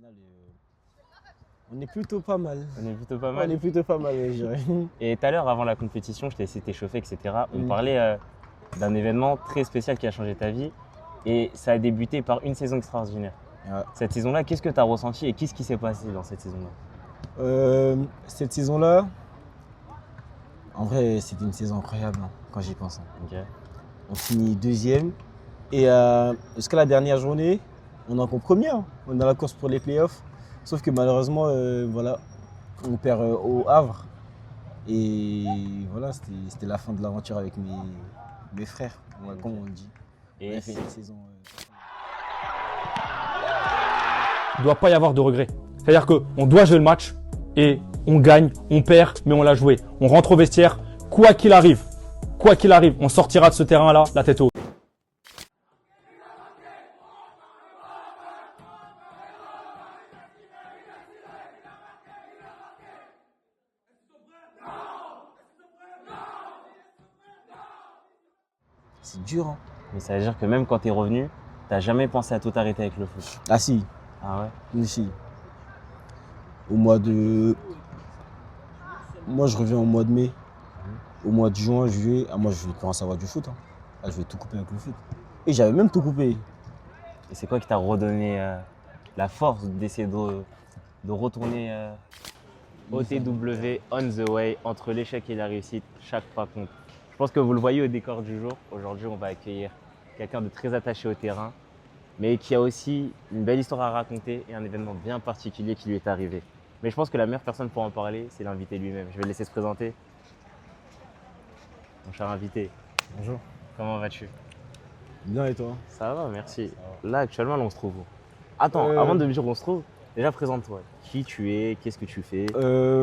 final, on est plutôt pas mal. On est plutôt pas On mal. est plutôt pas mal, je dirais. Et tout à l'heure, avant la compétition, je t'ai laissé t'échauffer, etc. On parlait d'un événement très spécial qui a changé ta vie. Et ça a débuté par une saison extraordinaire. Ouais. Cette saison-là, qu'est-ce que tu as ressenti et qu'est-ce qui s'est passé dans cette saison-là? Cette saison-là, en vrai, c'était une saison incroyable quand j'y pense. Ok. On finit deuxième et jusqu'à la dernière journée, on est encore premier. On est dans la course pour les playoffs. Sauf que malheureusement, voilà, on perd au Havre. Et voilà, c'était la fin de l'aventure avec mes frères, comme on dit. Et on a fait une saison. Il ne doit pas y avoir de regrets. C'est-à-dire qu'on doit jouer le match et on gagne, on perd, mais on l'a joué. On rentre au vestiaire, quoi qu'il arrive, on sortira de ce terrain-là la tête haute. C'est dur, hein. Mais ça veut dire que même quand tu es revenu, tu n'as jamais pensé à tout arrêter avec le foot. Ah si, Ah ouais? oui, si. Au mois de... Moi, je reviens au mois de mai. Au mois de juin, juillet, moi, je vais commencer à avoir du foot. Je vais tout couper avec le foot. Et j'avais même tout coupé. Et c'est quoi qui t'a redonné la force d'essayer de retourner OTW on the way, entre l'échec et la réussite, chaque pas compte. Je pense que vous le voyez au décor du jour. Aujourd'hui, on va accueillir quelqu'un de très attaché au terrain, mais qui a aussi une belle histoire à raconter et un événement bien particulier qui lui est arrivé. Mais je pense que la meilleure personne pour en parler, c'est l'invité lui-même. Je vais le laisser se présenter. Mon cher invité, Bonjour. comment vas-tu? Bien et toi? Ça va, merci. Ça va. Là, actuellement, là, on se trouve où? Attends, avant de me dire où on se trouve, déjà présente-toi. Qui tu es? Qu'est-ce que tu fais?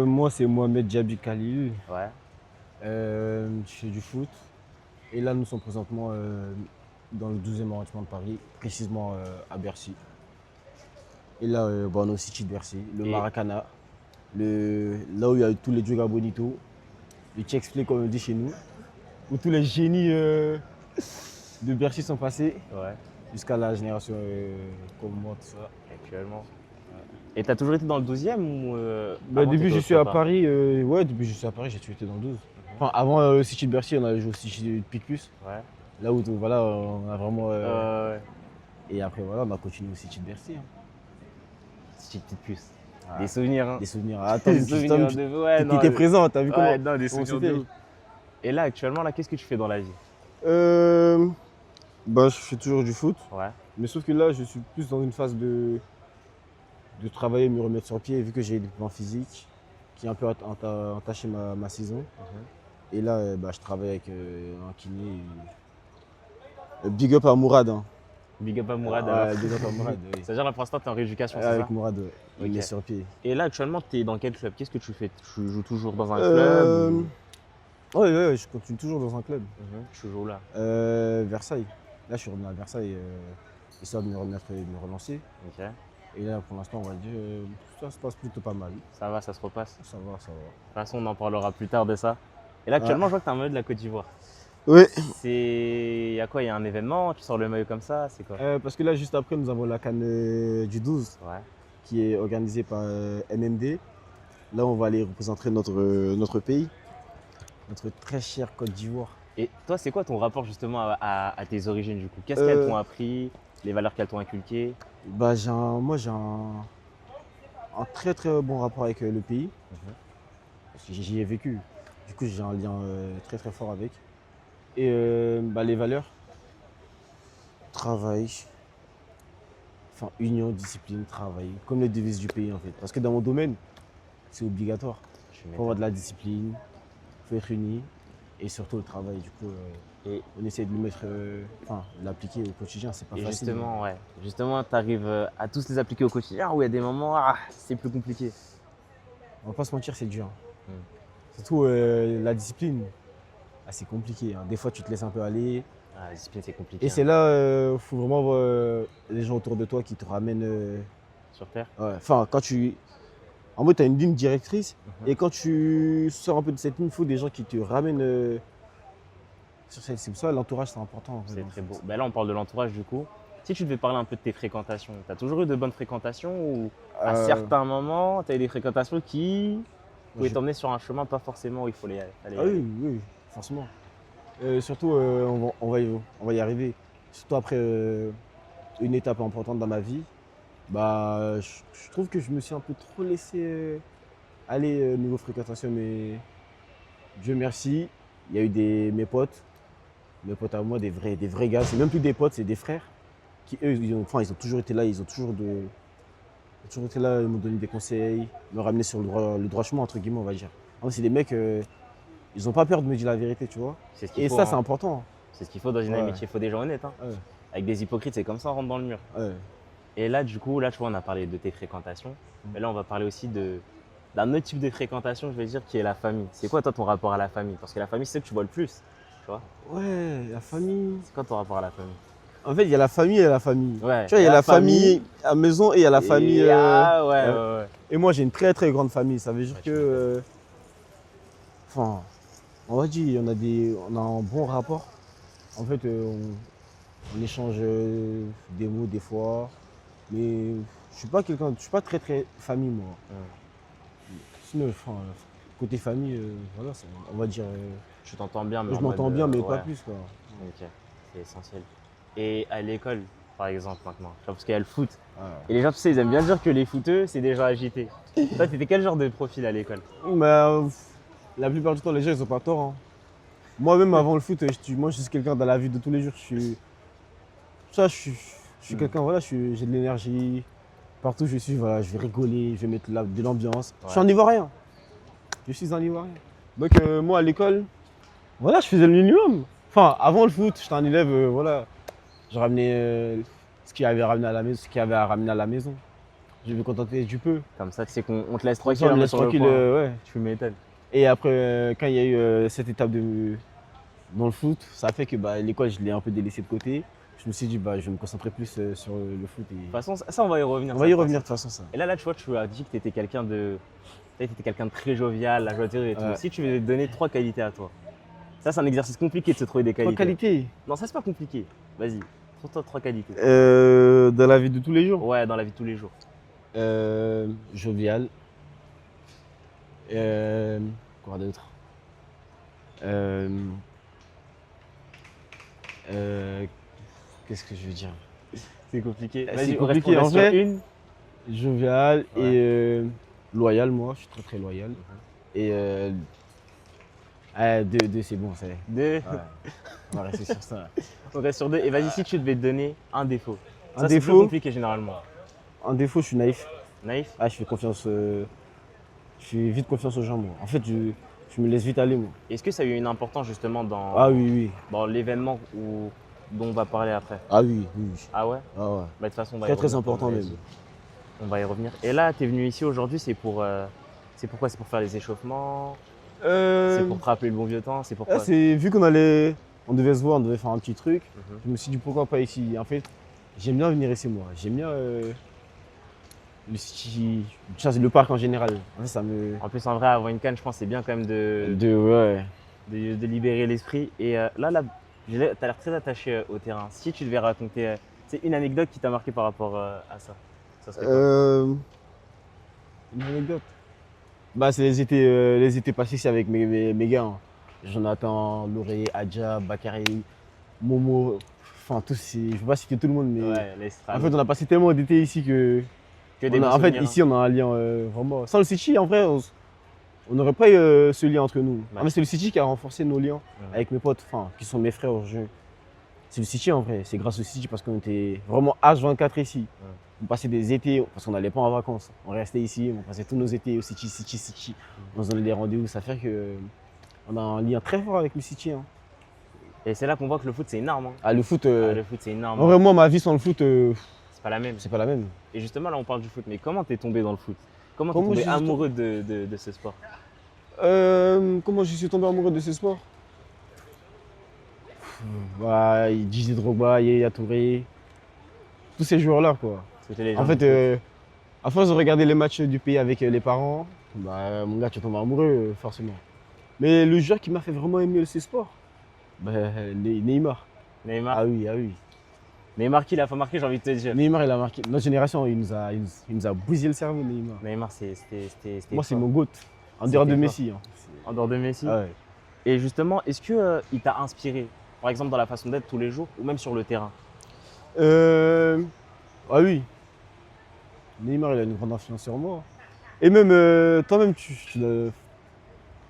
Moi, c'est Mohamed Djabi Khalil. Ouais. Je fais du foot. Et là, nous sommes présentement dans le 12e arrondissement de Paris, précisément à Bercy. Et là, on est au City de Bercy, le Maracana, là où il y a tous les Dioga Bonito, le check play comme on dit chez nous, où tous les génies de Bercy sont passés, Ouais. jusqu'à la génération comme moi, tout ça. Actuellement. Et t'as toujours été dans le 12e ou avant, Depuis t'étais que je suis à autre part? Paris, depuis que je suis à Paris, j'ai toujours été dans le 12. Enfin, avant le City de Bercy, on avait joué au City de Picpus, Ouais. là où voilà, on a vraiment. Ouais. Et après, voilà, on a continué au City de Bercy. C'est une petite puce. Ah. Des souvenirs, hein. Des souvenirs. Attends, Des souvenirs de... Ouais, tu étais présent, t'as vu comment? Ouais, non, des comment souvenirs c'était de ouf. Et là, actuellement, là, qu'est-ce que tu fais dans la vie? Je fais toujours du foot, Ouais. mais sauf que là, je suis plus dans une phase de travailler, me remettre sur pied, vu que j'ai des plans physiques qui ont un peu entaché ma saison. Et là, je travaille avec un kiné. Big up à Mourad. Hein. Big up à Mourad. Ouais, alors. big up à Mourad, oui. C'est-à-dire, là, pour l'instant, t'es en rééducation, c'est Avec ça? Mourad, ouais. Il Ok. est sur pied. Et là, actuellement, t'es dans quel club? Qu'est-ce que tu fais? Tu joues toujours dans un club ou... Ouais, je continue toujours dans un club. Tu joues là? Versailles. Là, je suis revenu à Versailles, histoire de me remettre et de me relancer. Ok. Et là, pour l'instant, on va dire, ça se passe plutôt pas mal. Ça va, ça se repasse. Ça va, ça va. De toute façon, on en parlera plus tard de ça. Et là, actuellement, je vois que tu as un maillot de la Côte d'Ivoire. Oui. Il y a quoi? Il y a un événement? Tu sors le maillot comme ça? C'est quoi? Parce que là, juste après, nous avons la CAN du 12 Ouais. qui est organisée par MMD. Là, on va aller représenter notre pays, notre très chère Côte d'Ivoire. Et toi, c'est quoi ton rapport justement à tes origines du coup? Qu'est-ce qu'elles t'ont appris? Les valeurs qu'elles t'ont inculquées? Moi, j'ai un très très bon rapport avec le pays. Parce que j'y ai vécu. Du coup, j'ai un lien très très fort avec. Et les valeurs, travail, union, discipline, travail, comme les devises du pays en fait. Parce que dans mon domaine, c'est obligatoire. Il faut avoir de la discipline, il faut être uni et surtout le travail. Du coup, on essaie de le mettre, de l'appliquer au quotidien, c'est pas facile. Justement, ouais. Justement, tu arrives à tous les appliquer au quotidien ou il y a des moments, c'est plus compliqué? On va pas se mentir, c'est dur. Surtout la discipline, c'est compliqué. Des fois, tu te laisses un peu aller. La discipline, c'est compliqué. Et c'est là, il faut vraiment voir les gens autour de toi qui te ramènent. Sur Terre? Ouais, quand tu. En mode, tu as une ligne directrice. Et quand tu sors un peu de cette ligne, il faut des gens qui te ramènent sur cette. C'est pour ça l'entourage, c'est important. C'est très beau. Là, on parle de l'entourage du coup. Si tu devais parler un peu de tes fréquentations, tu as toujours eu de bonnes fréquentations ou à Euh, certains moments, tu as eu des fréquentations qui pouvaient j'ai- t'emmener sur un chemin pas forcément où il fallait aller. Ah oui, oui, forcément. Surtout, on va y arriver. Surtout après une étape importante dans ma vie, bah, je trouve que je me suis un peu trop laissé aller niveau fréquentation, mais Dieu merci, il y a eu mes potes à moi, des vrais gars. C'est même plus des potes, c'est des frères qui, eux, ils ont toujours été là, ils ont toujours été là, ils m'ont donné des conseils, me ramener sur le droit chemin, entre guillemets, on va dire. En fait, c'est des mecs, ils n'ont pas peur de me dire la vérité, tu vois. C'est ce qu'il Et faut, ça, hein. c'est important. C'est ce qu'il faut dans une Ouais. amitié, il faut des gens honnêtes. Hein. Ouais, Avec des hypocrites, c'est comme ça, on rentre dans le mur. ouais. Et là, du coup, là, tu vois, on a parlé de tes fréquentations. Mais là, on va parler aussi d'un autre type de fréquentation, je vais dire, qui est la famille. C'est quoi, toi, ton rapport à la famille? Parce que la famille, c'est ce que tu vois le plus. Tu vois? Ouais, la famille. C'est quoi ton rapport à la famille? En fait, il y a la famille et la famille. Ouais, Tu vois, il y a la famille à la maison et il y a la famille. Ah ouais, ouais. ouais, ouais. Et moi, j'ai une très très grande famille. Ça veut dire Ouais, que. tu m'étonnes. Enfin, on va dire, on a un bon rapport. En fait, on échange des mots des fois. Mais je suis pas très très famille, moi. Sinon, enfin, côté famille, voilà, on va dire. Tu t'entends bien, mais Je en m'entends mode, bien, mais ouais. pas plus, quoi. Ok, c'est essentiel. Et à l'école, par exemple, maintenant, tu vois, parce qu'il y a le foot. Ouais. Et les gens, tu sais, ils aiment bien dire que les footeux, c'est des gens agités. Toi, t'étais quel genre de profil à l'école? Mais la plupart du temps, les gens, ils ont pas tort, hein. Moi-même, avant le foot, moi, je suis quelqu'un dans la vie de tous les jours. Je suis quelqu'un, voilà, j'ai de l'énergie. Partout où je suis, voilà, je vais rigoler, je vais mettre de l'ambiance. Je suis un Ivoirien. Je suis un Ivoirien. Donc, moi, à l'école, voilà, je faisais le minimum. Enfin, avant le foot, j'étais un élève, voilà. Je ramenais ce qu'il y avait à ramener à la maison, ce qu'il y avait à ramener à la maison. Je me contentais du peu. Comme ça, tu sais qu'on te laisse Comme tranquille. ça, on me hein, laisse sur le tranquille, coin. ouais. Tu m'étonnes. Et après, quand il y a eu cette étape dans le foot, ça a fait que bah, l'école, je l'ai un peu délaissé de côté. Je me suis dit, bah, je vais me concentrer plus sur le foot. De toute façon, ça, on va y revenir. On ça, va y de toute revenir de façon. toute façon, ça. Et là, tu vois, tu as dit que tu étais quelqu'un de. T'étais quelqu'un de très jovial, la joie de vivre et tout. Ouais. Si tu veux donner 3 qualités à toi, ça, c'est un exercice compliqué de se trouver des Trois qualités. qualités Non, ça, c'est pas compliqué. Vas-y, trouve-toi 3 qualités. dans la vie de tous les jours. Ouais, dans la vie de tous les jours. Jovial. Quoi d'autre Qu'est-ce que je veux dire? C'est compliqué. C'est Vas-y, compliqué, on reste en sur vrai. une. Jovial Ouais. et loyal, moi, je suis très très loyal. Et deux, c'est bon, ça y est. 2. Ouais. On va rester sur ça. On reste sur 2. Et vas-y, si tu devais te donner un défaut. Un Ça, c'est plus défaut compliqué généralement. En défaut, je suis naïf. Naïf. Ah, je fais confiance. Je fais vite confiance aux gens, moi. En fait, je me laisse vite aller, moi. Est-ce que ça a eu une importance justement dans, Ah oui, oui. dans l'événement dont on va parler après? Ah oui, oui, oui. Ah ouais? Ah ouais. Bah, de toute façon, on va Très y très revenir. important même. On va y revenir. Et là, tu es venu ici aujourd'hui, c'est pourquoi? C'est pour faire les échauffements? C'est pour te rappeler le bon vieux temps? C'est pourquoi? Vu on devait se voir, on devait faire un petit truc. Mhm. Je me suis dit pourquoi pas ici. En fait, j'aime bien venir ici, moi. J'aime bien le parc en général. En fait, ça me. En plus, en vrai, avant une canne, je pense que c'est bien quand même Ouais. de libérer l'esprit. Et là, tu as l'air très attaché au terrain. Si tu devais raconter c'est une anecdote qui t'a marqué par rapport à ça serait quoi? Une anecdote. Bah, c'est les étés passés ici avec mes gars, hein. Jonathan, Lauré, Adja, Bakary, Momo, enfin tous, je vais pas citer tout le monde, mais Ouais, les en fait on a passé tellement d'été ici que, que des en bons fait souvenirs, ici on a un lien vraiment. Sans le City, en vrai, on n'aurait pas eu ce lien entre nous. Ouais. En fait, c'est le City qui a renforcé nos liens Mhm. avec mes potes, enfin qui sont mes frères aujourd'hui. C'est le City en vrai, c'est grâce au City parce qu'on était vraiment H24 ici. On passait des étés, parce qu'on n'allait pas en vacances. On restait ici, on passait tous nos étés au City. On se donnait des rendez-vous. Ça fait que on a un lien très fort avec le City, hein. Et c'est là qu'on voit que le foot, c'est une arme. Hein. Ah, le foot, Le foot, c'est une arme. en vrai, moi, ma vie sans le foot, C'est pas la même. c'est pas la même. Et justement, là, on parle du foot. Mais comment t'es tombé dans le foot? Comment t'es Comment tombé je suis amoureux de ce sport? Comment je suis tombé amoureux de ce sport? Bah, Didier Drogba, Yaya Touré, tous ces joueurs-là, quoi. C'était les En gens fait, du foot. à force de regarder les matchs du pays avec les parents, bah, mon gars, tu tombes amoureux, forcément. Mais le joueur qui m'a fait vraiment aimer ce sport, bah, Neymar. Neymar. Ah oui, ah oui. Neymar qui l'a pas marqué, j'ai envie de te dire. Neymar, il a marqué. Notre génération, il nous a bousillé le cerveau, Neymar. Neymar, c'était Moi, c'est fort. mon GOAT. En dehors de C'était Messi. Hein. En dehors de Messi. Ah ouais. Et justement, est-ce que il t'a inspiré, par exemple dans la façon d'être tous les jours ou même sur le terrain? Ah oui. Neymar, il a une grande influence sur moi. Et même, toi-même,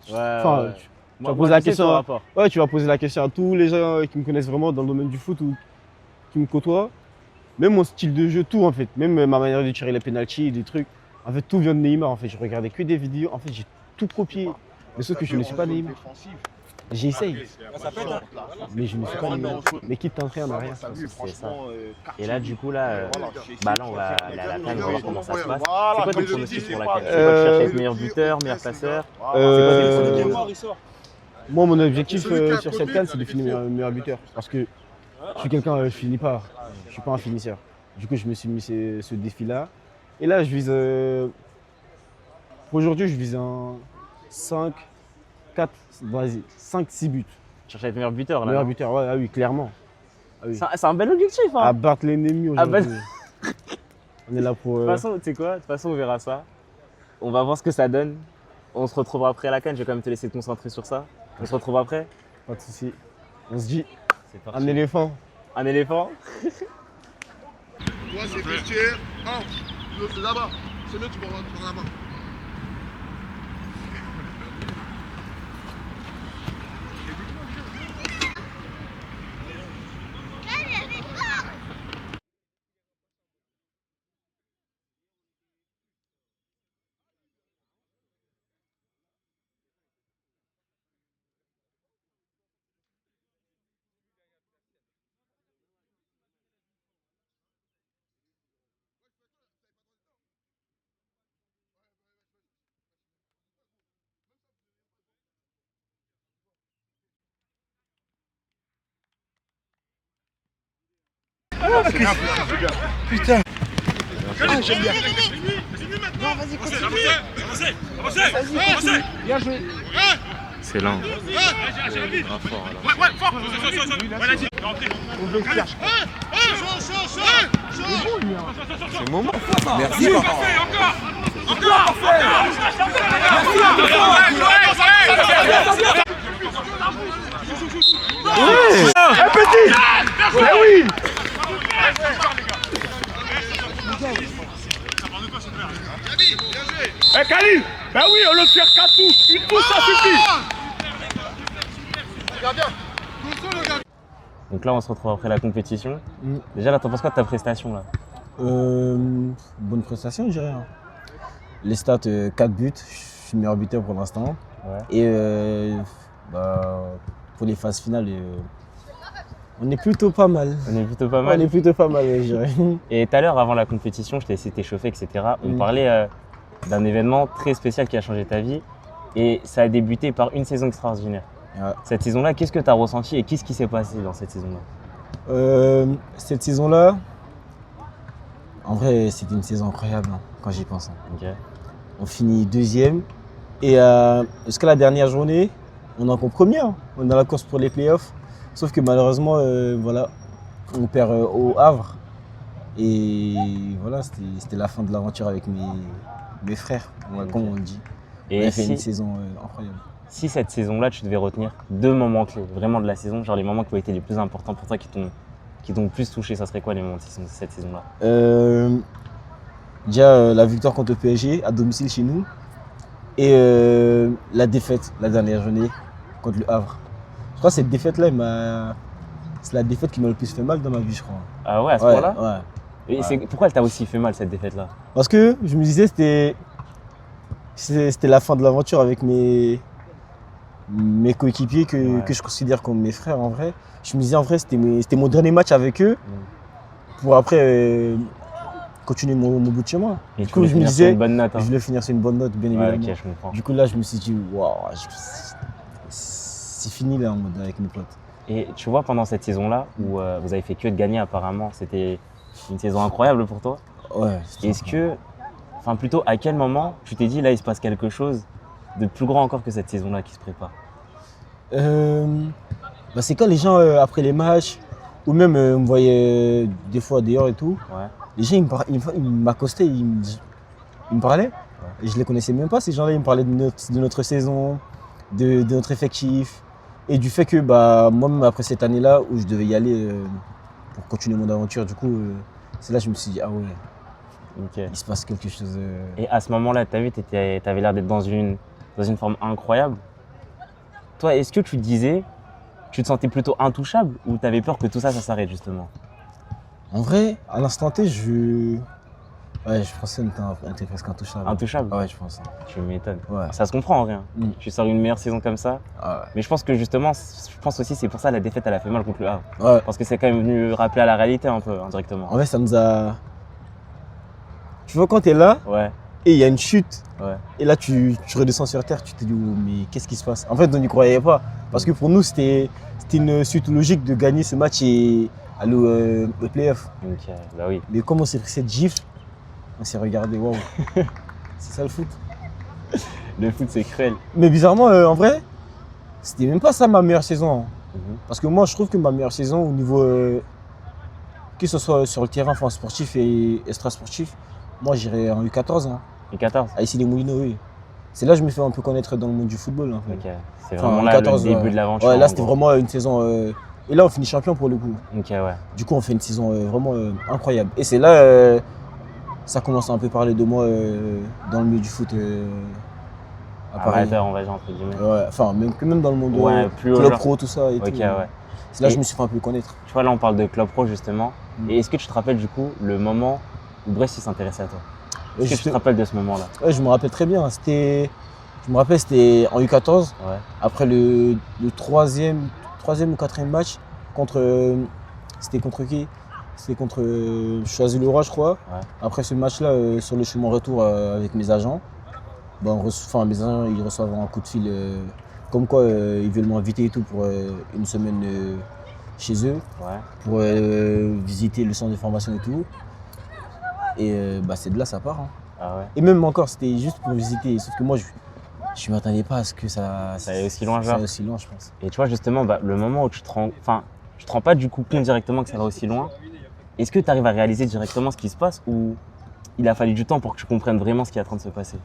Enfin, tu vas poser la tu sais question. ton rapport. Ouais, tu vas poser la question à tous les gens qui me connaissent vraiment dans le domaine du foot ou qui me côtoient. Même mon style de jeu, tout en fait. Même ma manière de tirer les pénaltys, des trucs. En fait, tout vient de Neymar. En fait, je regardais que des vidéos. En fait, j'ai tout copié. Mais sauf que je ne suis pas Neymar. J'essaye. Mais je ne suis pas Neymar. L'équipe t'entraîne, on n'a rien. C'est ça. Et là, du coup, là, là, on va aller à la CAN, on va voir comment ça se passe. C'est quoi ton pronostic pour la CAN? Tu vas chercher être meilleur buteur, meilleur passeur? Moi, mon objectif sur cette CAN, c'est de finir meilleur buteur. Parce que je suis quelqu'un, je finis pas. Je suis pas un finisseur. Du coup, je me suis mis ce défi-là. Et là, je vise. Pour aujourd'hui, je vise un 5, 4, vas-y, 5, 6 buts. Tu cherches à être meilleur buteur, là. Meilleur non? buteur, ouais, ah oui, clairement. Ah oui. C'est un bel objectif, hein. À battre l'ennemi Ah aujourd'hui. On est là pour. De toute façon, tu sais quoi? De toute façon, on verra ça. On va voir ce que ça donne. On se retrouvera après à la CAN. Je vais quand même te laisser te concentrer sur ça. On se retrouve après. Pas de soucis. On se dit, C'est parti. un éléphant. Un éléphant? Toi, c'est vestiaire. C'est là-bas. C'est mieux, tu vas rentrer là-bas. C'est lent. Eh Khalil, ben oui, au lieu de faire 4 touches, une touche ça suffit. Donc là, on se retrouve après la compétition. Mm. Déjà, là, t'en penses quoi de ta prestation, là? Bonne prestation, je dirais. Hein. Les stats, 4 buts. Je suis meilleur buteur pour l'instant. Ouais. Et pour les phases finales, on est plutôt pas mal. On est plutôt pas On mal. est plutôt pas mal, je dirais. Et tout à l'heure, avant la compétition, je t'ai essayé de t'échauffer, etc. On parlait d'un événement très spécial qui a changé ta vie. Et ça a débuté par une saison extraordinaire. Ouais. Cette saison-là, qu'est-ce que tu as ressenti et qu'est-ce qui s'est passé dans cette saison-là? Cette saison-là, en vrai, c'était une saison incroyable hein, quand j'y pense. Hein. Ok. On finit deuxième. Et jusqu'à la dernière journée, on est encore premier. Hein. On est dans la course pour les playoffs. Sauf que malheureusement, voilà, on perd au Havre. Et voilà, c'était la fin de l'aventure avec mes frères, comme on dit. On Et a fait une saison incroyable. si cette saison-là, tu devais retenir 2 moments clés, vraiment de la saison, genre les moments qui ont été les plus importants pour toi, qui t'ont le plus touché, ça serait quoi les moments de cette saison-là? Déjà, la victoire contre le PSG à domicile chez nous. Et la défaite, la dernière journée, contre le Havre. Je crois que cette défaite-là, c'est la défaite qui m'a le plus fait mal dans ma vie, je crois. Ah ouais, à ce point-là? Ouais. Et pourquoi elle t'a aussi fait mal cette défaite-là? Parce que je me disais c'était la fin de l'aventure avec mes coéquipiers que je considère comme mes frères en vrai. Je me disais en vrai c'était mon dernier match avec eux pour après continuer mon bout de chemin. Et Du coup je me sur disais une bonne note. Hein. je voulais finir sur une bonne note bien Ouais, évidemment. ok, je comprends. Du coup là je me suis dit waouh, c'est fini là en mode avec mes potes. Et tu vois, pendant cette saison-là, où vous avez fait que de gagner apparemment, c'était une saison incroyable pour toi. Ouais. Est-ce que, enfin plutôt, à quel moment tu t'es dit là il se passe quelque chose de plus grand encore que cette saison-là qui se prépare? C'est quand les gens après les matchs, Ou même, on me voyait des fois dehors et tout. Ouais. Les gens, ils m'accostaient, ils me parlaient. Et je les connaissais même pas, ces gens-là. Ils me parlaient de notre saison, de notre effectif. Et du fait que moi-même, après cette année-là, où je devais y aller pour continuer mon aventure, du coup, c'est là que je me suis dit, ah ouais, Ok. il se passe quelque chose. Et à ce moment-là, tu as vu, tu avais l'air d'être dans une forme incroyable. Toi, est-ce que tu te sentais plutôt intouchable ou tu avais peur que tout ça s'arrête justement? En vrai, à l'instant T, je pensais qu'on était presque intouchable. Intouchable? Ah ouais, je pense. Tu m'étonnes. Ouais. Ça se comprend en rien. Mm. Tu sors une meilleure saison comme ça. Ah Mais je pense que justement, je pense aussi c'est pour ça la défaite elle a fait mal contre le Havre. ouais. Parce que c'est quand même venu rappeler à la réalité un peu indirectement. En vrai, ça nous a. Tu vois, quand t'es là Ouais, et il y a une chute, ouais. et là tu redescends sur terre, tu te dis, oh, mais qu'est-ce qui se passe? En fait, on n'y croyait pas. Parce que pour nous, c'était une suite logique de gagner ce match et aller au playoff. Donc, bah oui. Mais comme on s'est pris cette gifle, on s'est regardé, waouh, c'est ça le foot. Le foot c'est cruel. Mais bizarrement, en vrai, c'était même pas ça ma meilleure saison. Hein. Mhm. Parce que moi, je trouve que ma meilleure saison, au niveau, que ce soit sur le terrain, enfin, sportif et extra-sportif, moi j'irais en U14, hein, Et 14. à issy les Moulineaux, oui. C'est là que je me fais un peu connaître dans le monde du football. En fait. Ok. C'est Enfin, vraiment en là 14, le début ouais. de l'aventure. Ouais, là en c'était gros. vraiment une saison. Et là, on finit champion pour le coup. Ok, ouais. Du coup, on fait une saison vraiment incroyable. Et c'est là, ça commence à un peu parler de moi dans le milieu du foot à Paris. Amateur, on va dire entre guillemets. Ouais, enfin, même dans le monde Ouais, plus au club genre. pro, tout ça. Et Ok, tout. ouais. C'est là que Et- je me suis fait un peu connaître. Tu vois, là on parle de Club Pro justement. Mm. Et est-ce que tu te rappelles du coup le moment où Brest il s'intéressait à toi? Et Est-ce que tu te rappelles de ce moment-là? Ouais, je me rappelle très bien. Je me rappelle, c'était en U14. Ouais. Après le troisième ou quatrième match, c'était contre qui? C'était contre Choisy-le-Roi, je crois. Ouais. Après ce match-là, sur le chemin retour avec mes agents, mes agents ils reçoivent un coup de fil comme quoi ils veulent m'inviter et tout pour une semaine chez eux, Ouais. pour visiter le centre de formation et tout. Et c'est de là ça part. Hein. Ah ouais. Et même encore, c'était juste pour visiter. Sauf que moi, je ne m'attendais pas à ce que ça aille aussi loin, ça genre. aille aussi loin, je pense. Et tu vois justement le moment où tu te rends pas du coup compte directement que ça va aussi loin. Est-ce que tu arrives à réaliser directement ce qui se passe ou il a fallu du temps pour que tu comprennes vraiment ce qui est en train de se passer?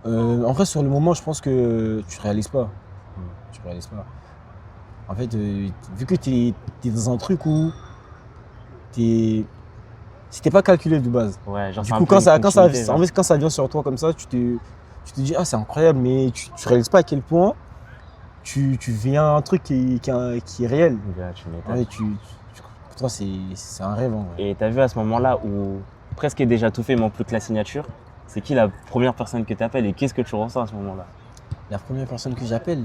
En vrai, sur le moment, je pense que tu réalises pas. Tu réalises pas. En fait, vu que tu es dans un truc où c'était pas calculé de base. Ouais, genre Du c'est un coup, peu une continuité, genre. quand ça vient sur toi comme ça, tu te dis, ah, c'est incroyable, mais tu réalises pas à quel point tu viens à un truc qui est réel. Ouais, tu m'étonnes. Ouais, pour toi, c'est un rêve. En vrai. Et t'as vu à ce moment-là où presque est déjà tout fait, il manque plus que la signature. C'est qui la première personne que tu appelles et qu'est-ce que tu ressens à ce moment-là? La première personne que j'appelle.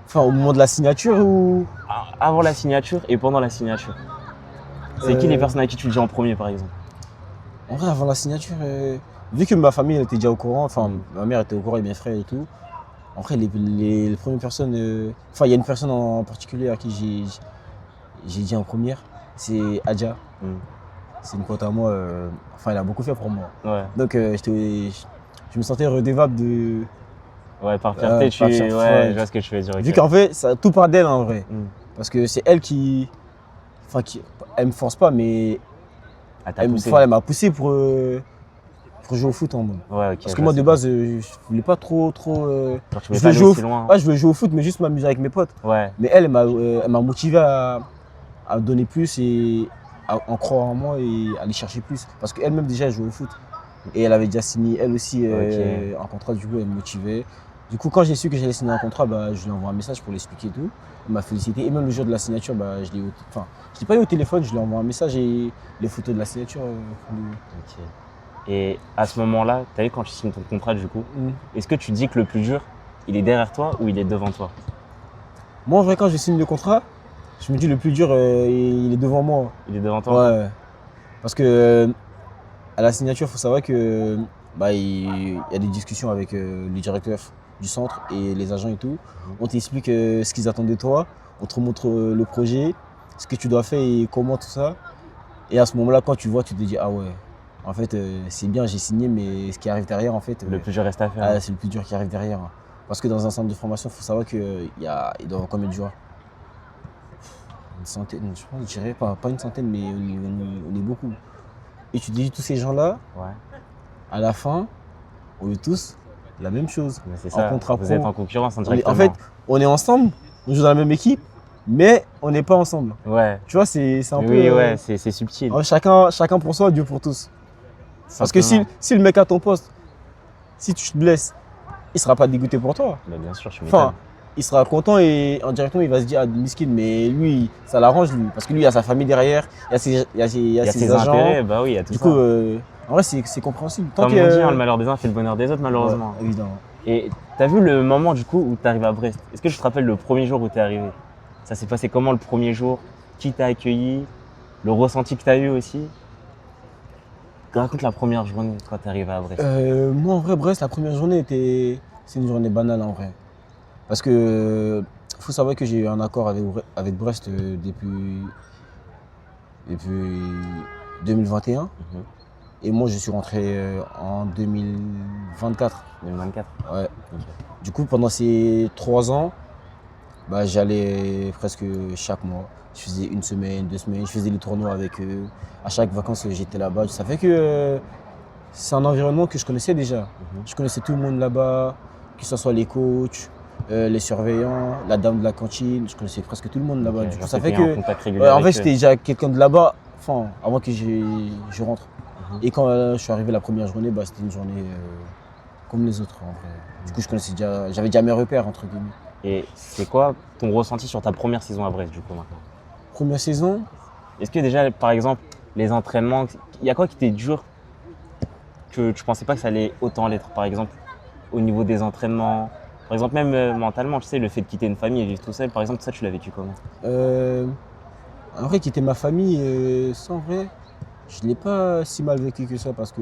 Enfin, au moment de la signature ou. Avant la signature et pendant la signature. C'est qui les personnes à qui tu le dis en premier par exemple? En vrai, avant la signature, vu que ma famille elle était déjà au courant, enfin, Mm. ma mère était au courant et mes frères et tout. En vrai, les premières personnes. Enfin, il y a une personne en particulier à qui j'ai dit en première, c'est Adja. Mm. C'est une pote à moi. Enfin, elle a beaucoup fait pour moi. Ouais, Donc, je me sentais redevable de. ouais, par fierté, par fierté, ouais, ouais. je vois ce que tu veux dire. Vu ok. qu'en fait, tout part d'elle en vrai. Mm. Parce que c'est elle qui. Enfin, elle me force pas, mais Ah, t'as elle poussé. elle m'a poussé pour jouer au foot en mode. Ouais, ok. Parce que je moi, vois de base, je voulais pas trop. Genre, tu je voulais voulais pas aller jouer aussi loin. Ouais, je voulais jouer au foot, mais juste m'amuser avec mes potes. Ouais, Mais elle m'a motivé à donner plus et à en croire en moi et à aller chercher plus. Parce qu'elle-même, déjà, elle jouait au foot. Et elle avait déjà signé, elle aussi, Ok. un contrat. Du coup, elle me motivait. Du coup, quand j'ai su que j'allais signer un contrat, je lui envoie un message pour l'expliquer et tout. Elle m'a félicité. Et même le jour de la signature, je l'ai pas eu au téléphone, je lui envoie un message et les photos de la signature. ok. Et à ce moment-là, t'as vu quand tu signes ton contrat du coup, Mm. est-ce que tu dis que le plus dur, il est derrière toi ou il est devant toi? Moi, en vrai, quand je signe le contrat, je me dis le plus dur, il est devant moi. Il est devant toi? Ouais. Parce que à la signature, il faut savoir que il y a des discussions avec le directeur du centre et les agents et tout. On t'explique ce qu'ils attendent de toi, on te montre le projet, ce que tu dois faire et comment tout ça. Et à ce moment-là, quand tu vois, tu te dis ah ouais, en fait c'est bien, j'ai signé, mais ce qui arrive derrière, en fait, Le plus dur reste à faire. c'est le plus dur qui arrive derrière. Parce que dans un centre de formation, il faut savoir qu'il doit y avoir combien de joueurs? Une centaine, je pense, je dirais pas une centaine, mais on est beaucoup. Et tu dis tous ces gens-là, Ouais. à la fin, on veut tous la même chose. Mais c'est En ça. contrat Vous pro. êtes en concurrence En indirectement. fait, on est ensemble, on joue dans la même équipe, mais on n'est pas ensemble. ouais. Tu vois, c'est un peu. Oui, ouais, c'est subtil. Chacun pour soi, Dieu pour tous. Parce que si le mec à ton poste, si tu te blesses, il sera pas dégoûté pour toi. Bah, bien sûr, je suis Enfin, il sera content et indirectement il va se dire ah miskin, mais lui ça l'arrange lui parce que lui il a sa famille derrière, il y a il y a ses ses agents. intérêts, bah oui, il y a tout Du ça. coup, en vrai c'est compréhensible. Comme on dit, hein, le malheur des uns fait le bonheur des autres, malheureusement. Ouais, évidemment. Et t'as vu le moment du coup où t'es arrivé à Brest? Est-ce que je te rappelle le premier jour où t'es arrivé? Ça s'est passé comment le premier jour? Qui t'a accueilli? Le ressenti que t'as eu aussi? Raconte la première journée quand t'es arrivé à Brest. Moi en vrai Brest la première journée c'est une journée banale en vrai. Parce que faut savoir que j'ai eu un accord avec Brest depuis 2021 Mhm. et moi je suis rentré en 2024. 2024. Ouais. Ok. Du coup, pendant ces 3 ans, bah, j'allais presque chaque mois. Je faisais 1 semaine, 2 semaines, je faisais les tournois avec eux. À chaque vacances, j'étais là-bas. Ça fait que c'est un environnement que je connaissais déjà. Mhm. Je connaissais tout le monde là-bas, que ce soit les coachs, les surveillants, la dame de la cantine. Je connaissais presque tout le monde là-bas. Ok, Du coup, genre ça fait t'étais en que contact régulier en fait, avec eux. j'étais déjà quelqu'un de là-bas, enfin, avant que je rentre. Mhm. Et quand je suis arrivé la première journée, bah, c'était une journée comme les autres en vrai. Du coup, j'avais déjà mes repères entre guillemets. Et c'est quoi ton ressenti sur ta première saison à Brest du coup maintenant? Première saison, Est-ce que déjà, par exemple, les entraînements, il y a quoi qui t'est dur que tu pensais pas que ça allait autant l'être, par exemple, au niveau des entraînements? Par exemple, même mentalement, tu sais, le fait de quitter une famille et vivre tout seul, par exemple, ça, tu l'as vécu comment? en vrai, quitter ma famille, ça en vrai, je ne l'ai pas si mal vécu que ça parce que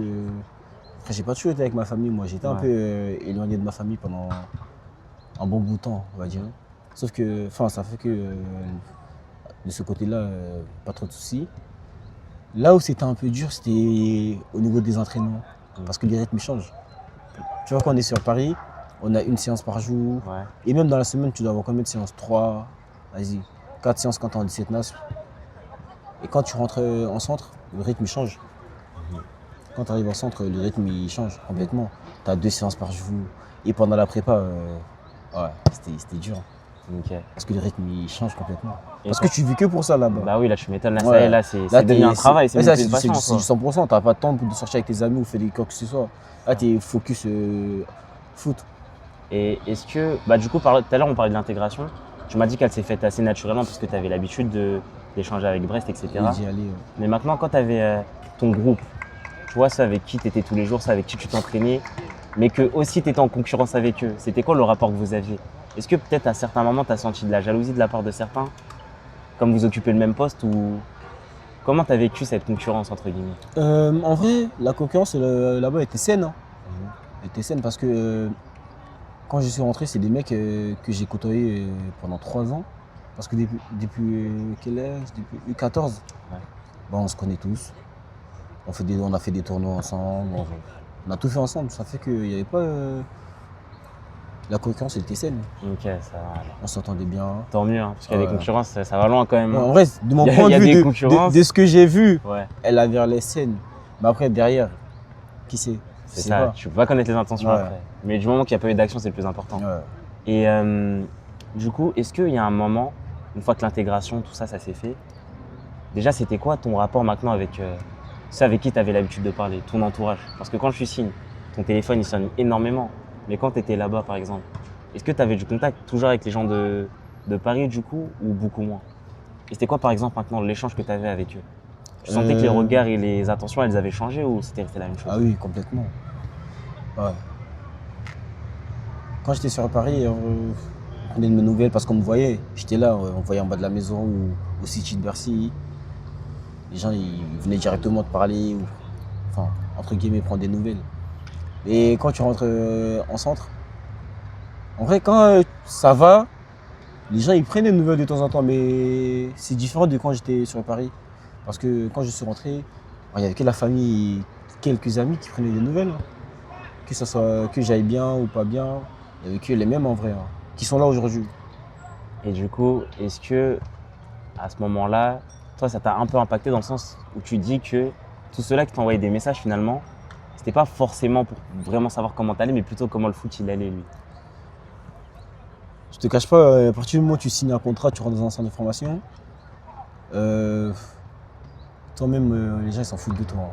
après, j'ai pas toujours été avec ma famille. Moi, j'étais un Ouais. peu éloigné de ma famille pendant un bon bout de temps, on va dire. Sauf que, enfin, ça fait que de ce côté-là, pas trop de soucis. Là où c'était un peu dur, c'était au niveau des entraînements. Parce que les rythmes changent. Tu vois, quand on est sur Paris, on a 1 séance par jour. Ouais. Et même dans la semaine, tu dois avoir combien de séances? 3, vas-y, 4 séances quand tu es en 17 NAS. Et quand tu rentres en centre, le rythme il change. Quand tu arrives en centre, le rythme il change complètement. Tu as 2 séances par jour. Et pendant la prépa, ouais, c'était dur. Ok. Parce que le rythme il change complètement. Et Parce que tu vis que pour ça là-bas. Bah oui, là, tu m'étonnes. Là, ça Ouais. y est, là, c'est Là, devenu un travail, c'est ouais, même ça, plus une passion. c'est du 100%. Tu n'as pas de temps de sortir avec tes amis ou faire des quoi que ce soit. Là, tu es focus foot. Et est-ce que, bah du coup, tout à l'heure, on parlait de l'intégration. Tu m'as dit qu'elle s'est faite assez naturellement parce que tu avais l'habitude d'échanger avec Brest, etc. Et d'y aller. Mais maintenant, quand tu avais ton groupe, tu vois, ceux avec qui tu étais tous les jours, ceux avec qui tu t'entraînais, mais que aussi tu étais en concurrence avec eux, c'était quoi le rapport que vous aviez? Est-ce que peut-être à certains moments, tu as senti de la jalousie de la part de certains, comme vous occupez le même poste, ou comment tu as vécu cette concurrence, entre guillemets? En vrai, la concurrence là-bas était saine. Hein. Elle était saine parce que quand je suis rentré, c'est des mecs que j'ai côtoyés pendant 3 ans. Parce que depuis quel âge? Depuis U14, Ouais. bah, on se connaît tous. On a fait des tournois ensemble. On a tout fait ensemble. Ça fait qu'il n'y avait pas. La concurrence, elle était saine. Ok, ça va. Alors. On s'entendait bien. Tant mieux, hein, parce qu'il y a des Ouais. concurrences, ça va loin quand même. Ouais, hein. en vrai, de mon Il y a- point il y a de des vue, concurrences. de ce que j'ai vu, Ouais, elle avait l'air saine. Mais après, derrière, qui sait? c'est Je sais ça. pas. Tu peux pas connaître les intentions Ouais. après. Mais du moment qu'il n'y a pas eu d'action, c'est le plus important. Ouais. Et du coup, est-ce qu'il y a un moment, une fois que l'intégration, tout ça, ça s'est fait, déjà, c'était quoi ton rapport maintenant avec ceux avec qui tu avais l'habitude de parler, ton entourage? Parce que quand tu signes, ton téléphone, il sonne énormément. Mais quand tu étais là-bas, par exemple, est-ce que tu avais du contact toujours avec les gens de Paris, du coup, ou beaucoup moins? Et c'était quoi, par exemple, maintenant, l'échange que tu avais avec eux? Tu sentais que les regards et les attentions, elles avaient changé ou c'était resté la même chose? Ah oui, complètement. Ouais. Quand j'étais sur Paris, on prenait de mes nouvelles parce qu'on me voyait. J'étais là, on me voyait en bas de la maison ou au City de Bercy. Les gens, ils venaient directement te parler, ou, enfin, entre guillemets, prendre des nouvelles. Et quand tu rentres en centre, en vrai, quand ça va, les gens, ils prennent des nouvelles de temps en temps, mais c'est différent de quand j'étais sur Paris. Parce que quand je suis rentré, il n'y avait que la famille et quelques amis qui prenaient des nouvelles. Hein. Que ça soit que j'aille bien ou pas bien, il n'y avait que les mêmes en vrai, hein, qui sont là aujourd'hui. Et du coup, est-ce que à ce moment-là, toi, ça t'a un peu impacté dans le sens où tu dis que tous ceux-là qui t'envoyaient des messages, finalement, c'était pas forcément pour vraiment savoir comment t'allais, mais plutôt comment le foot il allait, lui. Je te cache pas, à partir du moment où tu signes un contrat, tu rentres dans un centre de formation, toi-même, les gens ils s'en foutent de toi, hein.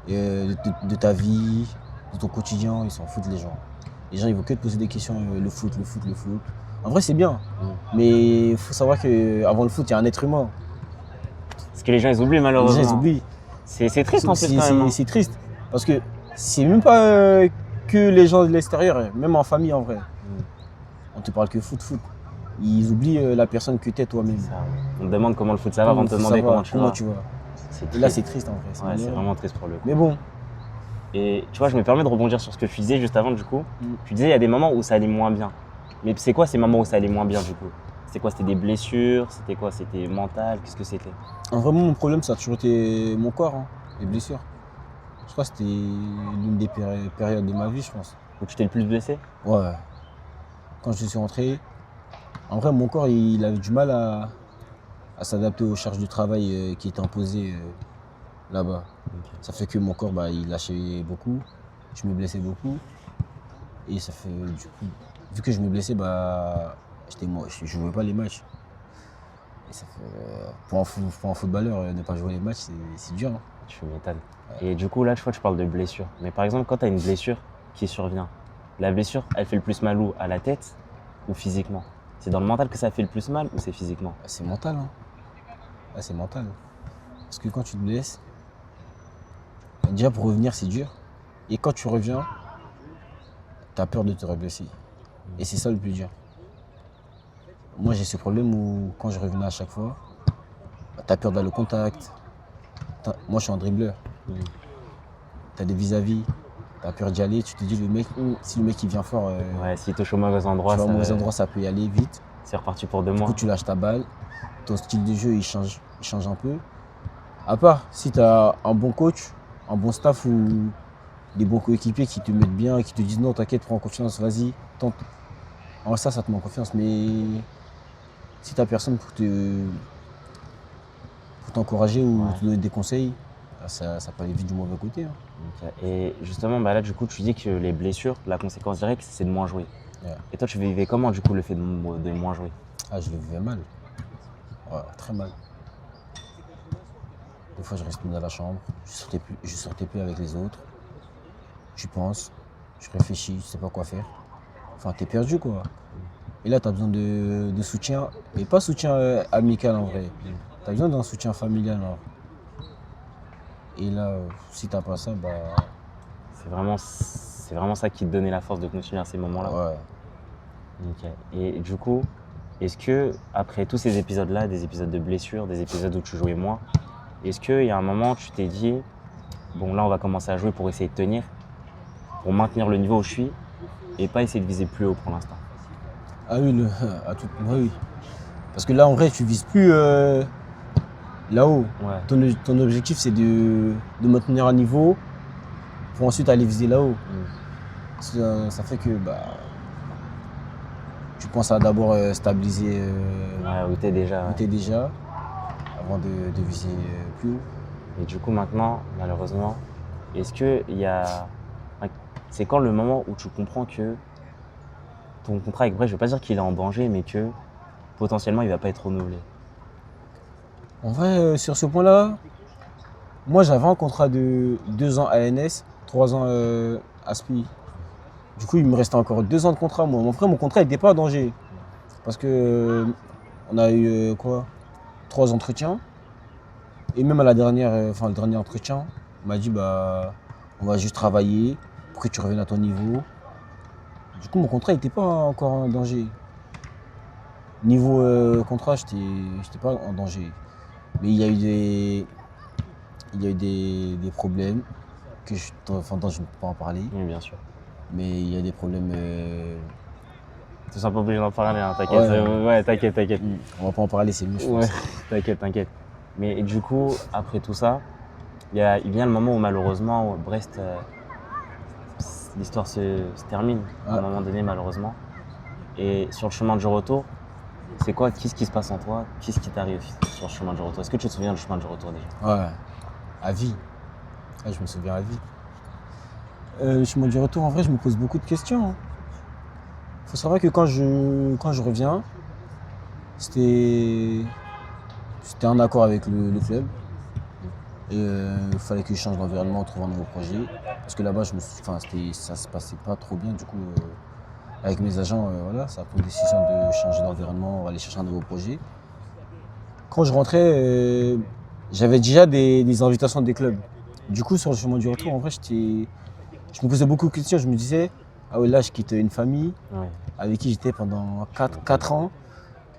Et, de ta vie, de ton quotidien, ils s'en foutent les gens. Les gens ils vont que te poser des questions, le foot. En vrai c'est bien, mais il faut savoir qu'avant le foot, il y a un être humain. Parce que les gens, ils oublient Les malheureusement. gens ils oublient. C'est triste en plus quand même. Hein. C'est triste, parce que c'est même pas que les gens de l'extérieur, même en famille en vrai. On te parle que foot. Ils oublient la personne que t'es toi-même. Ça, on te demande comment le foot ça va avant de te demander comment tu vas. Et là c'est triste en vrai. Ouais, c'est vraiment triste pour le coup. Mais bon. Et tu vois, je me permets de rebondir sur ce que tu disais juste avant du coup. Tu disais il y a des moments où ça allait moins bien. Mais c'est quoi ces moments où ça allait moins bien du coup? C'était quoi? C'était des blessures? C'était quoi? C'était mental? Qu'est-ce que c'était? Vraiment mon problème ça a toujours été mon corps, hein, les blessures. Je crois que c'était l'une des périodes de ma vie, je pense. Où tu t'es le plus blessé? Ouais. Quand je suis rentré, en vrai mon corps il avait du mal à s'adapter aux charges de travail qui étaient imposées là-bas. Okay. Ça fait que mon corps il lâchait beaucoup, je me blessais beaucoup. Et ça fait du coup, vu que je me blessais, je jouais pas les matchs. Et ça fait, pour un footballeur, ne pas jouer les matchs, c'est dur. Hein. Tu m'étonnes. Ouais. Et du coup, là, je crois que tu parles de blessure. Mais par exemple, quand tu as une blessure qui survient, la blessure, elle fait le plus mal où? À la tête ou physiquement? C'est dans le mental que ça fait le plus mal ou c'est physiquement? C'est mental. Hein. C'est mental. Parce que quand tu te blesses, déjà pour revenir, c'est dur. Et quand tu reviens, tu as peur de te reblesser. Et c'est ça le plus dur. Moi, j'ai ce problème où quand je revenais à chaque fois, tu as peur d'aller au contact. Moi, je suis un dribbleur. Tu as des vis-à-vis. Tu as peur d'y aller. Tu te dis, si le mec il vient fort, ouais, s'il touche au mauvais endroit, ça peut y aller vite. C'est reparti pour 2 mois. Du coup, tu lâches ta balle. Ton style de jeu, il change un peu. À part si tu as un bon coach, un bon staff ou des bons coéquipiers qui te mettent bien et qui te disent non, t'inquiète, prends confiance, vas-y, tente. En vrai, ça te met en confiance. Mais si tu n'as personne pour t'encourager ou te donner des conseils, ça peut aller vite du mauvais côté. Hein. Okay. Et justement, là, du coup, tu dis que les blessures, la conséquence directe, c'est de moins jouer. Ouais. Et toi, tu vivais comment, du coup, le fait de moins jouer? Ah, je le vivais mal. Ouais, très mal. Des fois, je restais dans la chambre, je sortais plus avec les autres. Tu penses, tu réfléchis, tu sais pas quoi faire. Enfin, t'es perdu, quoi. Et là, tu as besoin de soutien, mais pas soutien amical en vrai. Tu as besoin d'un soutien familial. Hein. Et là, si t'as pas ça, c'est vraiment ça qui te donnait la force de continuer à ces moments-là. Ouais. Okay. Et du coup, est-ce que après tous ces épisodes-là, des épisodes de blessures, des épisodes où tu jouais moins, est-ce qu'il y a un moment où tu t'es dit, bon là on va commencer à jouer pour essayer de tenir, pour maintenir le niveau où je suis et pas essayer de viser plus haut pour l'instant? Ah oui, oui. Parce que là en vrai tu vises plus là-haut. Ouais. Ton objectif c'est de maintenir un niveau pour ensuite aller viser là-haut. Ça fait que tu penses à d'abord stabiliser où t'es déjà. Avant de viser plus haut. Et du coup maintenant, malheureusement, est-ce que c'est quand le moment où tu comprends que ton contrat avec Brest, je ne veux pas dire qu'il est en danger, mais que potentiellement il ne va pas être renouvelé? En vrai, sur ce point-là, moi j'avais un contrat de 2 ans à ANS, 3 ans à SPI. Du coup, il me restait encore 2 ans de contrat. Moi, mon contrat n'était pas en danger. Parce que on a eu 3 entretiens. Et même à le dernier entretien, on m'a dit on va juste travailler pour que tu reviennes à ton niveau. Du coup, mon contrat n'était pas encore en danger. Niveau contrat, j'étais pas en danger. Mais il y a eu des problèmes dont je ne peux pas en parler. Oui, bien sûr. Mais il y a des problèmes. Tu ne seras pas obligé d'en parler, hein, t'inquiète. Ouais, t'inquiète. On va pas en parler, c'est mieux, je pense. T'inquiète. Mais du coup, après tout ça, il vient le moment où malheureusement, Brest, l'histoire se termine à un moment donné, malheureusement. Et sur le chemin du retour, C'est quoi, qu'est-ce qui se passe en toi? Qu'est-ce qui t'arrive sur le chemin du retour? Est-ce que tu te souviens du chemin du retour déjà? Ouais, à vie. Ouais, je me souviens à vie. Le chemin du retour, en vrai, je me pose beaucoup de questions. Il faut savoir que quand je reviens, c'était en accord avec le club. Et il fallait que je change d'environnement, trouve un nouveau projet. Parce que là-bas, ça se passait pas trop bien. Du coup, avec mes agents, voilà, ça a pris une décision de changer d'environnement, on va aller chercher un nouveau projet. Quand je rentrais, j'avais déjà des invitations des clubs. Du coup, sur le chemin du retour, en vrai, je me posais beaucoup de questions. Je me disais, ah ouais, là, je quitte une famille avec qui j'étais pendant 4 ans.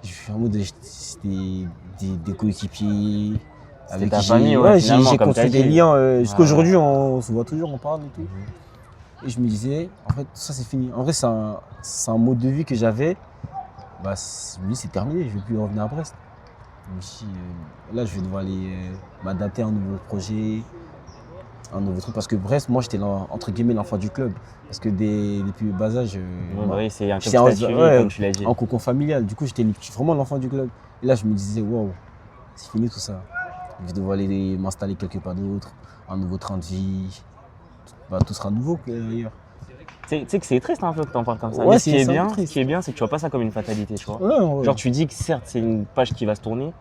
Je suis en mode, c'était des coéquipiers. Avec ta famille, j'ai construit des liens. Jusqu'à aujourd'hui, on se voit toujours, on parle et tout. Et je me disais, en fait, ça c'est fini. En vrai, c'est un mode de vie que j'avais. Bah, je me dis, c'est terminé, je ne vais plus revenir à Brest. Je me dis, là, je vais devoir aller m'adapter à un nouveau projet, un nouveau truc. Parce que Brest, moi, j'étais entre guillemets l'enfant du club. Parce que depuis le bas âge, oui, c'est un club j'étais statué, comme tu l'as dit. en cocon familial. Du coup, j'étais vraiment l'enfant du club. Et là, je me disais, waouh, c'est fini tout ça. Je vais devoir aller m'installer quelque part d'autre, un nouveau train de vie. Bah, tout sera nouveau qu'ailleurs. Tu sais que c'est triste un peu que tu en parles comme ça. Ouais, mais ce qui est triste. bien, c'est que tu vois pas ça comme une fatalité, tu vois. Ouais. Genre, tu dis que certes, c'est une page qui va se tourner,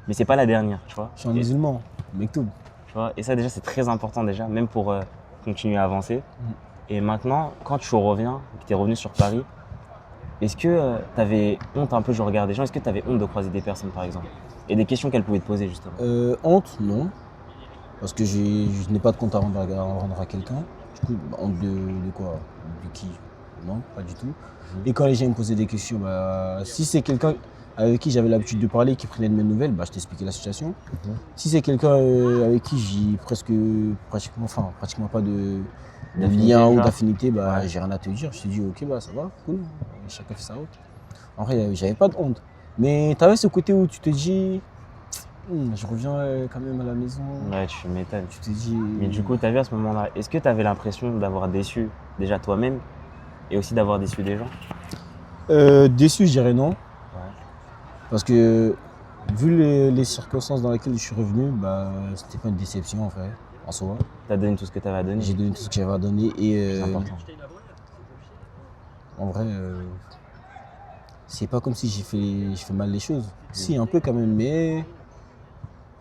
mais c'est pas la dernière, tu vois. Je suis un musulman, Mektoub. Tu vois, et ça, déjà, c'est très important, déjà, même pour continuer à avancer. Et maintenant, quand tu reviens, que tu es revenu sur Paris, est-ce que tu avais honte un peu, je regarde des gens, est-ce que tu avais honte de croiser des personnes, par exemple? Et des questions qu'elles pouvaient te poser, justement. Honte, non. Parce que je n'ai pas de compte à rendre à quelqu'un. Du coup, honte de quoi? De qui? Non, pas du tout. Et quand les gens me posaient des questions, bah, si c'est quelqu'un avec qui j'avais l'habitude de parler, qui prenait de mes nouvelles, bah, je t'expliquais la situation. Si c'est quelqu'un avec qui j'ai pratiquement pas de lien ou d'affinité, bah, j'ai rien à te dire. Je te dis, ok, bah, ça va, cool. Chacun fait sa route. En vrai, j'avais pas de honte. Mais tu avais ce côté où tu te dis, je reviens quand même à la maison. Ouais, tu m'étonnes. Tu te dis. Mais du coup, tu as vu à ce moment-là, est-ce que tu avais l'impression d'avoir déçu déjà toi-même et aussi d'avoir déçu des gens? Déçu, je dirais non. Parce que vu les circonstances dans lesquelles je suis revenu, bah, c'était pas une déception en vrai, en soi. Tu as donné tout ce que tu avais à donner? J'ai donné tout ce que j'avais à donner et C'est important. En vrai, c'est pas comme si j'ai fait mal les choses. Si, un peu quand même, mais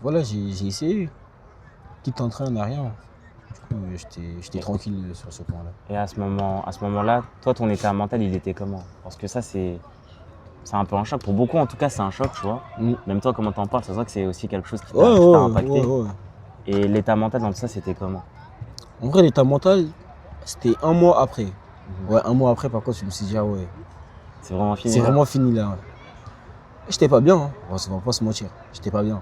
voilà, j'ai essayé. Qui t'entraîne n'a rien. Du coup, j'étais tranquille sur ce point-là. Et à ce moment-là, toi, ton état mental, il était comment? Parce que ça, c'est un peu un choc. Pour beaucoup, en tout cas, c'est un choc, tu vois. Même toi, comment t'en parles, ça se voit que c'est aussi quelque chose qui t'a impacté. Ouais. Et l'état mental dans tout ça, c'était comment? En vrai, l'état mental, c'était un mois après. Ouais, un mois après, par contre, je me suis dit, ah ouais. C'est vraiment fini. C'est vraiment fini là. Ouais. J'étais pas bien, hein. On va pas se mentir. J'étais pas bien.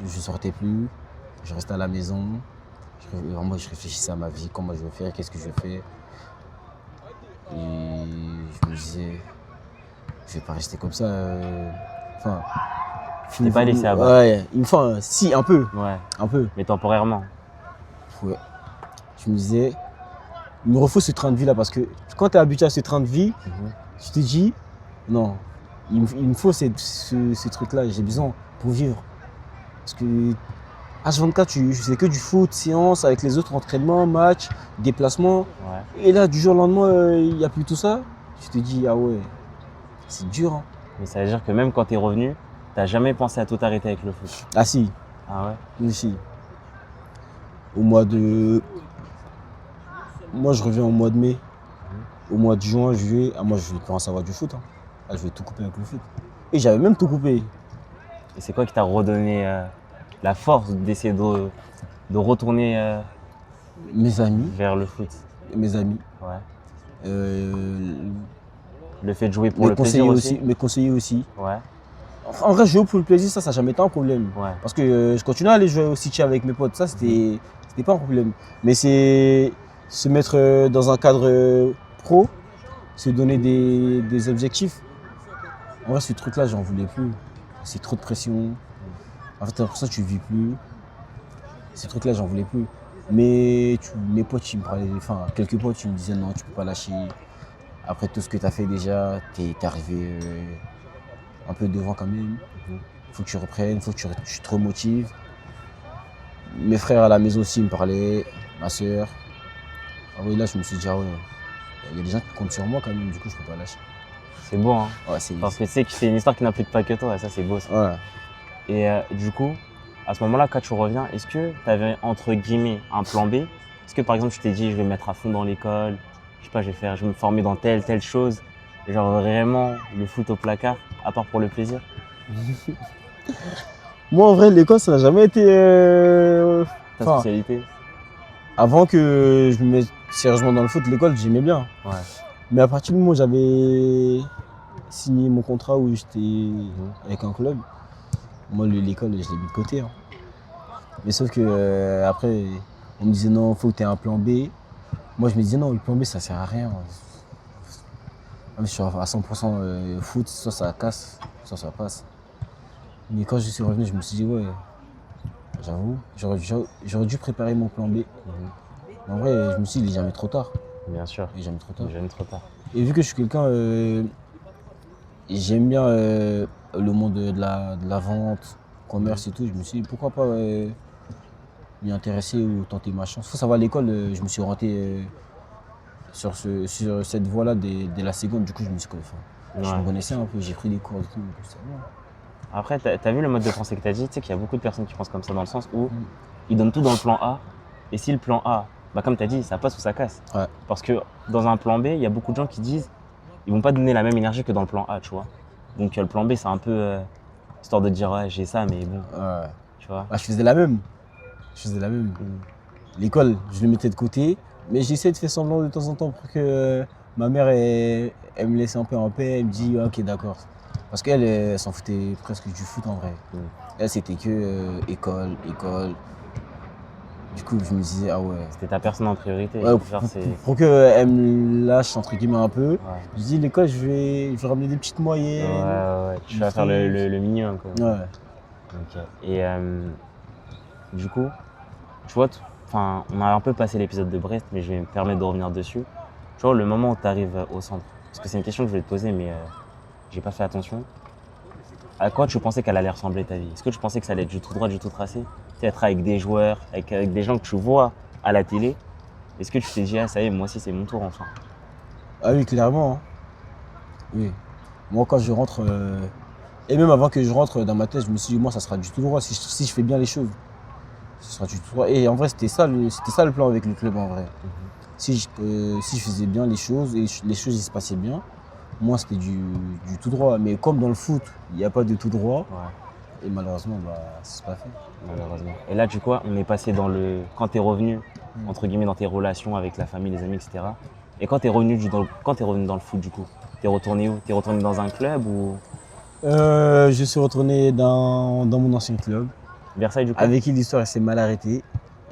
Je sortais plus, je restais à la maison. Je réfléchissais à ma vie, comment je vais faire, qu'est-ce que je vais faire. Et je me disais, je vais pas rester comme ça. Enfin. Tu t'es pas laissé abattre. Ouais, si, un peu. Ouais. Un peu. Mais temporairement. Ouais. Je me disais, il me refaut ce train de vie là parce que quand tu es habitué à ce train de vie, tu te dis, non, il me faut ce truc là, j'ai besoin pour vivre. Parce que H24, tu fais que du foot, séance, avec les autres entraînements, matchs, déplacements. Ouais. Et là, du jour au lendemain, il n'y a plus tout ça. Tu te dis, ah ouais, c'est dur. Hein. Mais ça veut dire que même quand tu es revenu, tu n'as jamais pensé à tout arrêter avec le foot? Ah si. Ah ouais? Oui, si. Au mois de... Moi, je reviens au mois de mai. Au mois de juin, juillet, moi, je vais plus en savoir du foot. Hein. Là, je vais tout couper avec le foot. Et j'avais même tout coupé. Et c'est quoi qui t'a redonné la force d'essayer de retourner Mes amis. vers le foot? Mes amis. Ouais. Le fait de jouer pour le plaisir aussi? Mes conseillers aussi. Ouais. En vrai, jouer pour le plaisir, ça n'a jamais été un problème. Ouais. Parce que je continuais à aller jouer au City avec mes potes. Ça, c'était pas un problème. Mais c'est se mettre dans un cadre pro, se donner des objectifs. En vrai, ce truc-là, j'en voulais plus. C'est trop de pression. En fait, t'as l'impression que tu vis plus. Ces trucs-là, j'en voulais plus. Mais mes potes, ils me parlaient, enfin, quelques potes, ils me disaient non, tu peux pas lâcher. Après tout ce que tu as fait déjà, t'es arrivé un peu devant quand même. Faut que tu reprennes, faut que tu te remotives. Mes frères à la maison aussi me parlaient, ma soeur. Ah oui, là, je me suis dit, ah ouais, il y a des gens qui comptent sur moi quand même, du coup, je peux pas lâcher. C'est beau, hein. Ouais, c'est. Parce que tu sais que c'est une histoire qui n'implique pas que toi, et ça, c'est beau. Ça. Ouais. Et du coup, à ce moment-là, quand tu reviens, est-ce que tu avais, entre guillemets, un plan B? Est-ce que, par exemple, tu t'es dit, je vais me mettre à fond dans l'école, je sais pas, je vais me former dans telle chose, et genre vraiment le foot au placard, à part pour le plaisir? Moi, en vrai, l'école, ça n'a jamais été. Ta Enfin, spécialité? avant que je me mette sérieusement dans le foot, l'école, j'aimais bien. Ouais. Mais à partir du moment où j'avais signé mon contrat où j'étais avec un club, moi, l'école, je l'ai mis de côté. Hein. Mais sauf que après, on me disait non, il faut que tu aies un plan B. Moi, je me disais non, le plan B, ça sert à rien. Même si je suis à 100% foot, soit ça casse, soit ça passe. Mais quand je suis revenu, je me suis dit, ouais, j'avoue, j'aurais dû préparer mon plan B. Mais en vrai, je me suis dit, il est jamais trop tard. Bien sûr. Il est jamais trop tard. Jamais trop tard. Et vu que je suis quelqu'un, j'aime bien le monde de la vente, commerce et tout, je me suis dit, pourquoi pas m'y intéresser ou tenter ma chance. Il faut savoir, à l'école, je me suis orienté sur cette voie-là dès la seconde, du coup, je me suis je me connaissais un peu, j'ai pris des cours et tout. C'est bon. Après, t'as vu le mode de pensée que t'as dit, tu sais qu'il y a beaucoup de personnes qui pensent comme ça dans le sens où ils donnent tout dans le plan A, et si le plan A, bah comme t'as dit, ça passe ou ça casse. Ouais. Parce que dans un plan B, il y a beaucoup de gens qui disent, ils vont pas donner la même énergie que dans le plan A, tu vois. Donc le plan B, c'est un peu histoire de dire, ouais, j'ai ça, mais bon, Ouais. tu vois. Bah, je faisais la même. L'école, je le mettais de côté, mais j'essayais de faire semblant de temps en temps pour que ma mère elle me laissait un peu en paix. Elle me dit, ok, d'accord. Parce qu'elle elle s'en foutait presque du foot en vrai. Elle, c'était que école. Du coup, je me disais, ah ouais. C'était ta personne en priorité. Ouais, Genre, pour qu'elle me lâche, entre guillemets, un peu, Ouais. je dis, l'école, je vais ramener des petites moyennes. Ouais, tu vas faire le minimum, quoi. Ouais. Ok. Et du coup, tu vois, enfin, on a un peu passé l'épisode de Brest, mais je vais me permettre de revenir dessus. Tu vois, le moment où tu arrives au centre, parce que c'est une question que je voulais te poser, mais j'ai pas fait attention. À quoi tu pensais qu'elle allait ressembler ta vie? Est-ce que tu pensais que ça allait être du tout droit, du tout tracé? Tu sais, être avec des joueurs, avec des gens que tu vois à la télé. Est-ce que tu t'es dit, ah ça y est, moi aussi c'est mon tour enfin? Ah oui, clairement. Hein. Oui. Moi, quand je rentre, et même avant que je rentre dans ma tête, je me suis dit, moi, ça sera du tout droit si je fais bien les choses. Ce sera du tout droit. Et en vrai, c'était ça le plan avec le club, en vrai. Si je faisais bien les choses et les choses ils se passaient bien, moi, c'était du tout droit. Mais comme dans le foot, il n'y a pas de tout droit, Ouais, et malheureusement, bah, c'est pas fait. malheureusement. Et là, du coup, on est passé dans le. Quand t'es revenu, entre guillemets, dans tes relations avec la famille, les amis, etc. Et quand t'es revenu, dans le foot, du coup, t'es retourné où? T'es retourné dans un club ou. Je suis retourné dans mon ancien club. Versailles, du coup? Avec qui l'histoire s'est mal arrêtée,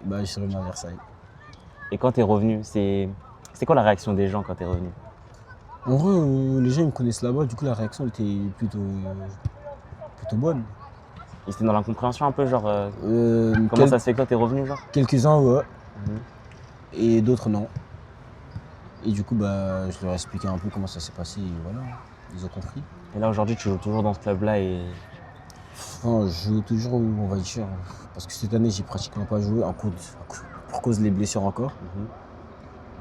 bah, je suis revenu à Versailles. Et quand t'es revenu, c'est quoi la réaction des gens quand t'es revenu? En vrai, les gens ils me connaissent là-bas, du coup la réaction était plutôt bonne. Ils étaient dans l'incompréhension un peu, genre. Comment ça se fait que toi t'es revenu, genre? Quelques-uns, ouais, Mhm. et d'autres non. Et du coup, bah, je leur ai expliqué un peu comment ça s'est passé, et voilà, ils ont compris. Et là, aujourd'hui, tu joues toujours dans ce club-là et. Enfin, je joue toujours, on va dire, parce que cette année, j'ai pratiquement pas joué pour cause des blessures encore.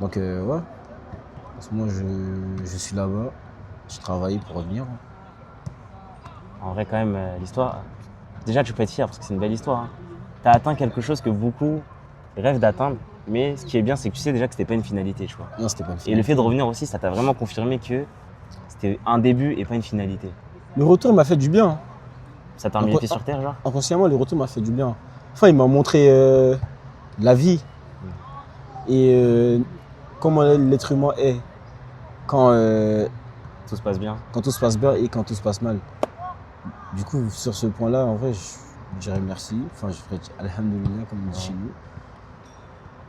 Donc, ouais, en ce moment, je suis là-bas, je travaille pour revenir. En vrai, quand même, l'histoire. Déjà, tu peux être fier parce que c'est une belle histoire. Hein. Tu as atteint quelque chose que beaucoup rêvent d'atteindre. Mais ce qui est bien, c'est que tu sais déjà que c'était pas une finalité, tu vois. Non, c'était pas une Et le finalité. fait de revenir aussi, ça t'a vraiment confirmé que c'était un début et pas une finalité. Le retour m'a fait du bien. Ça t'a remis les pieds sur terre, genre? Inconsciemment, le retour m'a fait du bien. Enfin, il m'a montré la vie et comment l'être humain est quand Tout se passe bien. tout se passe bien et quand tout se passe mal. Du coup, sur ce point-là, en vrai, je dirais merci. Enfin, je ferais Alhamdoulilah, comme on dit chez nous.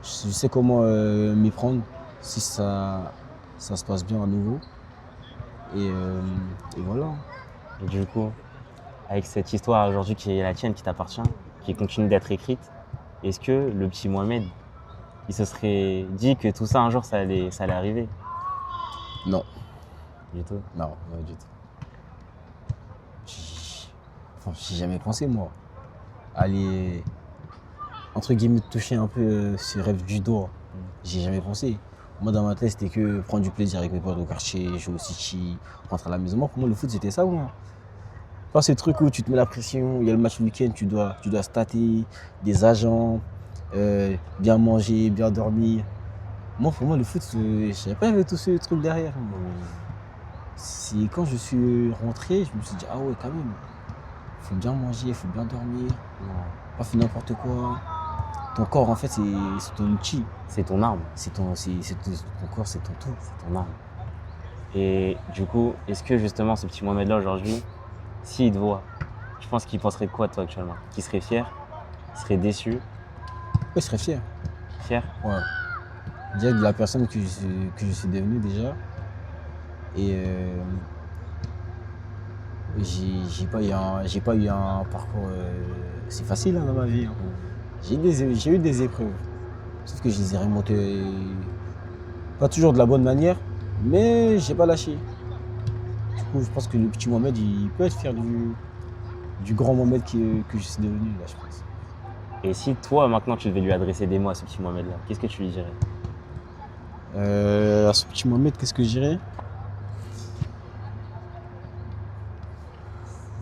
Je sais comment m'y prendre si ça se passe bien à nouveau. Et voilà. Et du coup, avec cette histoire aujourd'hui qui est la tienne, qui t'appartient, qui continue d'être écrite, est-ce que le petit Mohamed, il se serait dit que tout ça un jour ça allait arriver? Non, Du tout. non, pas du tout. j'ai jamais pensé, moi, à aller, entre guillemets, toucher un peu ce rêve du judo. J'ai jamais pensé. Moi, dans ma tête, c'était que prendre du plaisir avec mes potes au quartier, jouer au city, rentrer à la maison. Moi, pour moi, le foot, c'était ça, moi. Pas ce truc où tu te mets la pression, il y a le match le week-end, tu dois stater, des agents, bien manger, bien dormir. Moi, pour moi, le foot, je savais pas, il y avait tout ce truc derrière. C'est quand je suis rentré, je me suis dit, ah ouais, quand même, il faut bien manger, il faut bien dormir, pas faire n'importe quoi. Ton corps, en fait, c'est ton outil. C'est ton arme, Ton corps, c'est ton tout. c'est ton arme. Et du coup, est-ce que justement ce petit Mohamed-là aujourd'hui, s'il te voit, je pense qu'il penserait de quoi toi actuellement? Qu'il serait fier? Il serait déçu? Ouais, je serais fier. Fier? Ouais. Déjà de la personne que je suis devenu déjà. Et j'ai pas eu un parcours c'est facile hein, dans ma vie. Hein. J'ai eu des épreuves. Sauf que je les ai remontées pas toujours de la bonne manière, mais j'ai pas lâché. Du coup, je pense que le petit Mohamed, il peut être fier du grand Mohamed que je suis devenu là, je pense. Et si toi maintenant tu devais lui adresser des mots à ce petit Mohamed-là, qu'est-ce que tu lui dirais? À ce petit Mohamed, qu'est-ce que je dirais?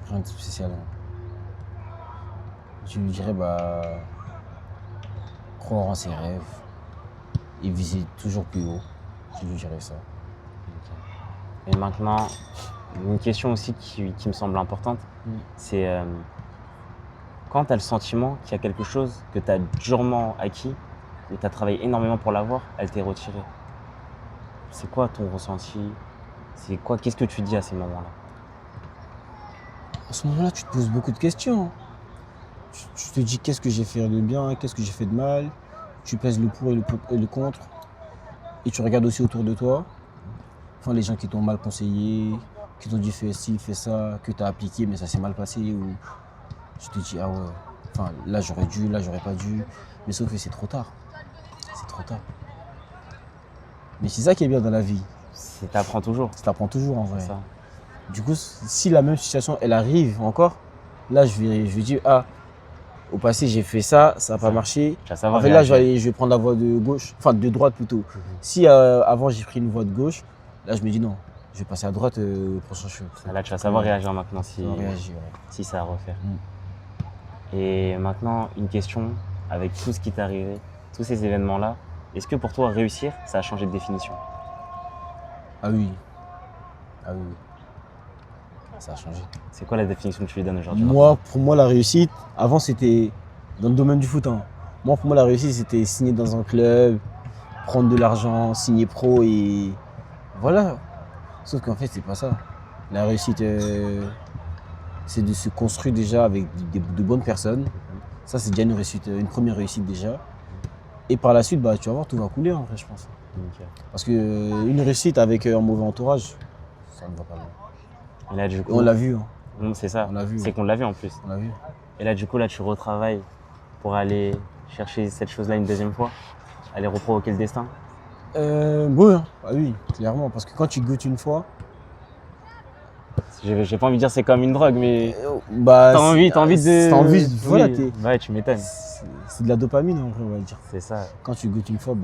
Rien de spécial. Hein. Je lui dirais croire en ses rêves et viser toujours plus haut. Je lui dirais ça. Et maintenant, une question aussi qui me semble importante, c'est quand tu as le sentiment qu'il y a quelque chose que tu as durement acquis et tu as travaillé énormément pour l'avoir, elle t'est retirée. C'est quoi ton ressenti? Qu'est-ce que tu dis à ces moments-là? À ce moment-là, tu te poses beaucoup de questions. Tu te dis qu'est-ce que j'ai fait de bien, qu'est-ce que j'ai fait de mal. Tu pèses le pour et le contre. Et tu regardes aussi autour de toi. Enfin, les gens qui t'ont mal conseillé, qui t'ont dit fais ci, fais ça, que tu as appliqué mais ça s'est mal passé. Ou tu te dis ah ouais, enfin, là j'aurais dû, là j'aurais pas dû. Mais sauf que c'est trop tard. C'est trop tard. Mais c'est ça qui est bien dans la vie. T'apprends toujours. Tu t'apprends toujours en vrai. C'est ça. Du coup, si la même situation, elle arrive encore, là, je vais dire, ah, au passé, j'ai fait ça, ça n'a pas marché. Tu vas savoir En fait, là, réagir. je vais prendre la voie de gauche, enfin de droite plutôt. Si avant, j'ai pris une voie de gauche, là, je me dis non, je vais passer à droite au prochain choix. Là, tu vas savoir réagir maintenant Je vais réagir, ouais. si ça a à refaire. Et maintenant, une question, avec tout ce qui t'est arrivé, tous ces événements-là, est-ce que pour toi, réussir, ça a changé de définition? Ah oui. Ah oui. Ça a changé. C'est quoi la définition que tu lui donnes aujourd'hui? Moi, pour moi, la réussite, avant, c'était dans le domaine du foot. Hein. Moi, pour moi, la réussite, c'était signer dans un club, prendre de l'argent, signer pro et voilà. Sauf qu'en fait, c'est pas ça. La réussite, c'est de se construire déjà avec de bonnes personnes. Ça, c'est déjà une réussite, une première réussite déjà. Et par la suite, tu vas voir, tout va couler en vrai, je pense. Okay. Parce qu'une réussite avec un mauvais entourage, ça ne va pas loin. Et là, du coup, on l'a vu. Hein. C'est ça, On l'a vu. c'est qu'on l'a vu en plus. On l'a vu. Et là, du coup, là, tu retravailles pour aller chercher cette chose-là une deuxième fois, aller reprovoquer le destin. Oui, hein. Ah oui, clairement. Parce que quand tu goûtes une fois, J'ai pas envie de dire c'est comme une drogue, mais t'as envie de. Voilà, Oui. Ouais, tu m'étonnes. c'est de la dopamine en vrai, on va dire. C'est ça. Quand tu goûtes une fois,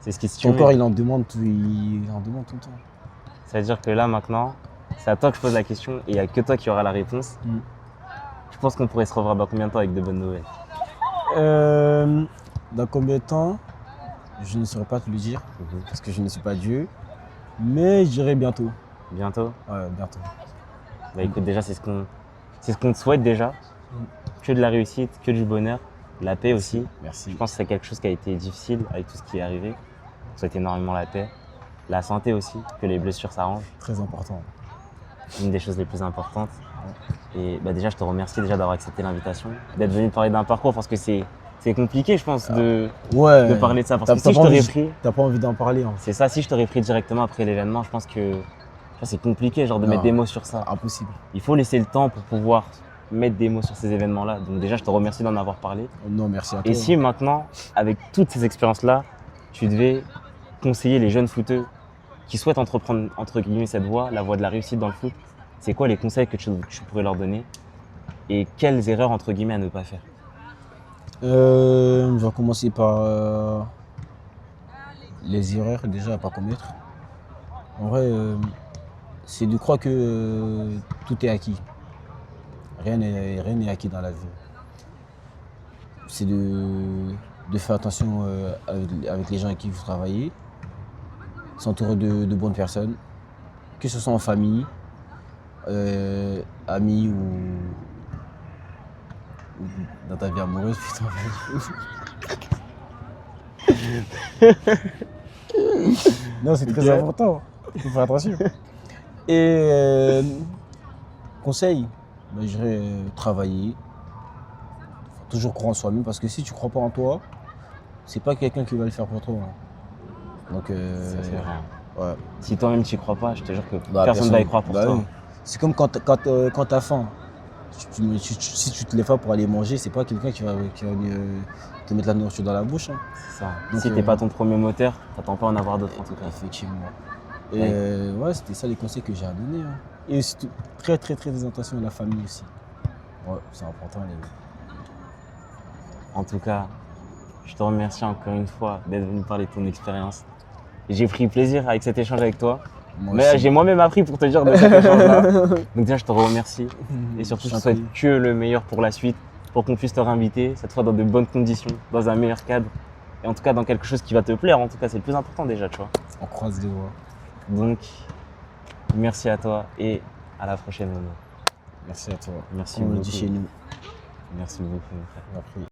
C'est ce qui se ton stimule. corps il en demande tout le temps. C'est-à-dire que là, maintenant, c'est à toi que je pose la question et il n'y a que toi qui auras la réponse. Je pense qu'on pourrait se revoir dans combien de temps avec de bonnes nouvelles? Dans combien de temps? Je ne saurais pas te le dire, parce que je ne suis pas Dieu. Mais je dirais bientôt. Bientôt? Ouais, bientôt. Bah écoute, déjà, c'est ce qu'on te souhaite déjà. Que de la réussite, que du bonheur, la paix aussi. Merci. Je pense que c'est quelque chose qui a été difficile avec tout ce qui est arrivé. On souhaite énormément la paix. La santé aussi, que les blessures s'arrangent. Très important. Une des choses les plus importantes. Et bah déjà, je te remercie déjà d'avoir accepté l'invitation, d'être venu parler d'un parcours parce que c'est compliqué, je pense, de parler de ça. Parce que si je t'aurais pris... T'as pas envie d'en parler. Hein. C'est ça, si je t'aurais pris directement après l'événement, je pense que c'est compliqué genre de mettre des mots sur ça. Impossible. Il faut laisser le temps pour pouvoir mettre des mots sur ces événements-là. Donc déjà, je te remercie d'en avoir parlé. Non, merci à toi. Et si maintenant, avec toutes ces expériences-là, tu devais conseiller les jeunes footeux qui souhaitent entreprendre, entre guillemets, cette voie, la voie de la réussite dans le foot, c'est quoi les conseils que tu pourrais leur donner et quelles erreurs entre guillemets à ne pas faire? Je vais commencer par les erreurs déjà à pas commettre. En vrai, c'est de croire que tout est acquis. Rien n'est acquis dans la vie. C'est de faire attention avec les gens avec qui vous travaillez, s'entourer de bonnes personnes, que ce soit en famille, amis ou dans ta vie amoureuse, putain. Non, c'est très important. Il faut faire attention. Et conseil, je dirais travailler. Faut toujours croire en soi-même parce que si tu crois pas en toi, c'est pas quelqu'un qui va le faire pour toi. Donc, Ça, c'est vrai. ouais. Si toi-même tu y crois pas, je te jure que Bah, personne va y croire pour bah toi. oui. C'est comme quand t'as faim. Si tu te lèves pas pour aller manger, c'est pas quelqu'un qui va venir te mettre la nourriture dans la bouche. Hein. C'est ça. Donc, Si t'es pas ton premier moteur, t'attends pas à en avoir d'autres en tout cas. Effectivement. Et ouais, c'était ça les conseils que j'ai à donner. Hein. Et surtout, très attention à la famille aussi. Ouais, c'est important. En tout cas, je te remercie encore une fois d'être venu parler de ton expérience. J'ai pris plaisir avec cet échange avec toi. Moi Mais aussi. j'ai moi-même appris pour te dire de cet échange-là. Donc déjà, je te remercie. Et surtout, je te souhaite Gentil. que le meilleur pour la suite, pour qu'on puisse te réinviter, cette fois dans de bonnes conditions, dans un meilleur cadre. Et en tout cas, dans quelque chose qui va te plaire. En tout cas, c'est le plus important déjà, tu vois. On croise les doigts. Donc, merci à toi et à la prochaine, Mono. Merci à toi. Merci Comme on le beaucoup. dit chez nous. Merci beaucoup, mon frère. Après.